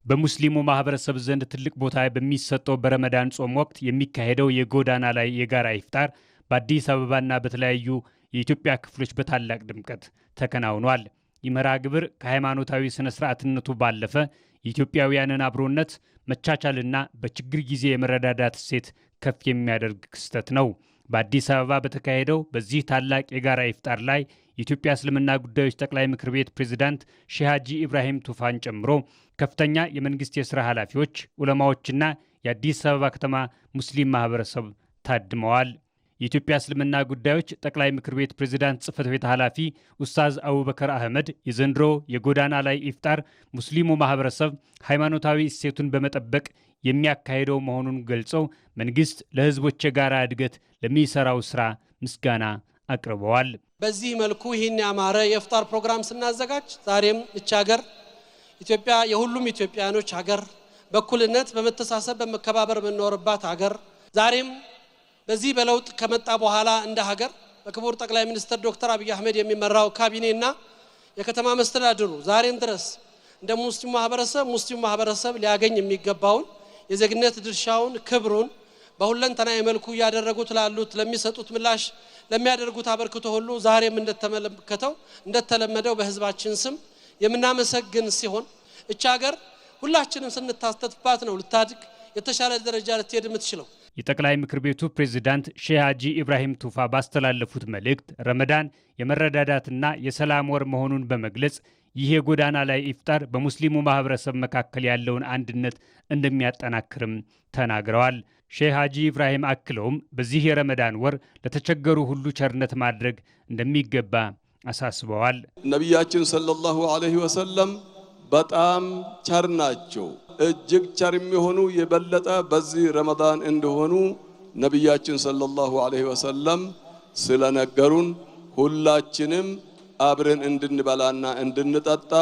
በሙስሊሙ ማህበረሰብ ዘንድ ትልቅ ቦታ በሚሰጠው በረመዳን ጾም ወቅት የሚካሄደው የጎዳና ላይ የጋራ ኢፍጣር በአዲስ አበባና በተለያዩ የኢትዮጵያ ክፍሎች በታላቅ ድምቀት ተከናውኗል። ይህ መርሃ ግብር ከሃይማኖታዊ ስነ ስርዓትነቱ ባለፈ የኢትዮጵያውያንን አብሮነት መቻቻልና በችግር ጊዜ የመረዳዳት እሴት ከፍ የሚያደርግ ክስተት ነው። በአዲስ አበባ በተካሄደው በዚህ ታላቅ የጋራ ኢፍጣር ላይ የኢትዮጵያ እስልምና ጉዳዮች ጠቅላይ ምክር ቤት ፕሬዝዳንት ሼህ ሀጂ ኢብራሂም ቱፋን ጨምሮ ከፍተኛ የመንግስት የሥራ ኃላፊዎች፣ ዑለማዎችና የአዲስ አበባ ከተማ ሙስሊም ማህበረሰብ ታድመዋል። የኢትዮጵያ እስልምና ጉዳዮች ጠቅላይ ምክር ቤት ፕሬዝዳንት ጽሕፈት ቤት ኃላፊ ኡስታዝ አቡበከር አህመድ የዘንድሮ የጎዳና ላይ ኢፍጣር ሙስሊሙ ማህበረሰብ ሃይማኖታዊ እሴቱን በመጠበቅ የሚያካሂደው መሆኑን ገልጸው መንግስት ለህዝቦች የጋራ እድገት ለሚሰራው ስራ ምስጋና አቅርበዋል። በዚህ መልኩ ይህን ያማረ የኢፍጣር ፕሮግራም ስናዘጋጅ ዛሬም እቺ ሀገር ኢትዮጵያ የሁሉም ኢትዮጵያኖች ሀገር፣ በእኩልነት በመተሳሰብ በመከባበር የምንኖርባት ሀገር፣ ዛሬም በዚህ በለውጥ ከመጣ በኋላ እንደ ሀገር በክቡር ጠቅላይ ሚኒስትር ዶክተር አብይ አህመድ የሚመራው ካቢኔና የከተማ መስተዳድሩ ዛሬም ድረስ እንደ ሙስሊሙ ማህበረሰብ ሊያገኝ የሚገባውን የዜግነት ድርሻውን ክብሩን በሁለንተናዊ መልኩ ያደረጉት ላሉት ለሚሰጡት ምላሽ ለሚያደርጉት አበርክቶ ሁሉ ዛሬም እንደተለመደው በህዝባችን ስም የምናመሰግን ሲሆን እቺ ሀገር ሁላችንም ስንታስተፍባት ነው ልታድግ የተሻለ ደረጃ ልትሄድ የምትችለው። የጠቅላይ ምክር ቤቱ ፕሬዝዳንት ሼህ ሀጂ ኢብራሂም ቱፋ ባስተላለፉት መልእክት ረመዳን የመረዳዳትና የሰላም ወር መሆኑን በመግለጽ ይህ የጎዳና ላይ ኢፍጣር በሙስሊሙ ማህበረሰብ መካከል ያለውን አንድነት እንደሚያጠናክርም ተናግረዋል። ሼህ ሀጂ ኢብራሂም አክለውም በዚህ የረመዳን ወር ለተቸገሩ ሁሉ ቸርነት ማድረግ እንደሚገባ አሳስበዋል። ነቢያችን ሰለላሁ ዐለይሂ ወሰለም በጣም ቸር ናቸው። እጅግ ቸር የሚሆኑ የበለጠ በዚህ ረመዳን እንደሆኑ ነቢያችን ሰለላሁ ዐለይሂ ወሰለም ስለነገሩን ሁላችንም አብረን እንድንበላና እንድንጠጣ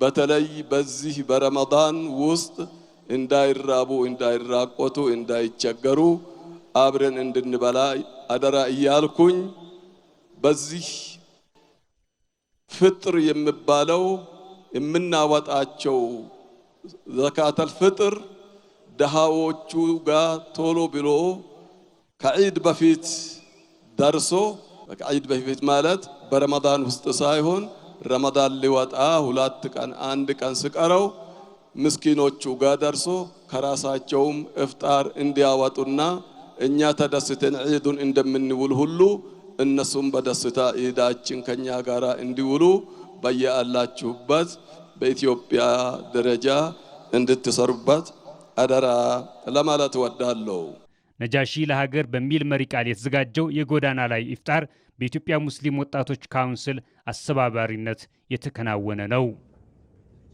በተለይ በዚህ በረመዳን ውስጥ እንዳይራቡ፣ እንዳይራቆቱ፣ እንዳይቸገሩ አብረን እንድንበላ አደራ እያልኩኝ በዚህ ፍጥር የሚባለው የምናወጣቸው ዘካተል ፍጥር ደሃዎቹ ጋር ቶሎ ብሎ ከዒድ በፊት ደርሶ ከዒድ በፊት ማለት በረመዳን ውስጥ ሳይሆን ረመዳን ሊወጣ 2 ቀን 1 ቀን ሲቀረው ምስኪኖቹ ጋር ደርሶ ከራሳቸውም ኢፍጣር እንዲያወጡና እኛ ተደስተን ዒዱን እንደምንውል ሁሉ እነሱም በደስታ ዒዳችን ከኛ ጋራ እንዲውሉ በየአላችሁበት በኢትዮጵያ ደረጃ እንድትሰሩበት አደራ ለማለት እወዳለሁ። ነጃሺ ለሀገር በሚል መሪ ቃል የተዘጋጀው የጎዳና ላይ ኢፍጣር በኢትዮጵያ ሙስሊም ወጣቶች ካውንስል አስተባባሪነት የተከናወነ ነው።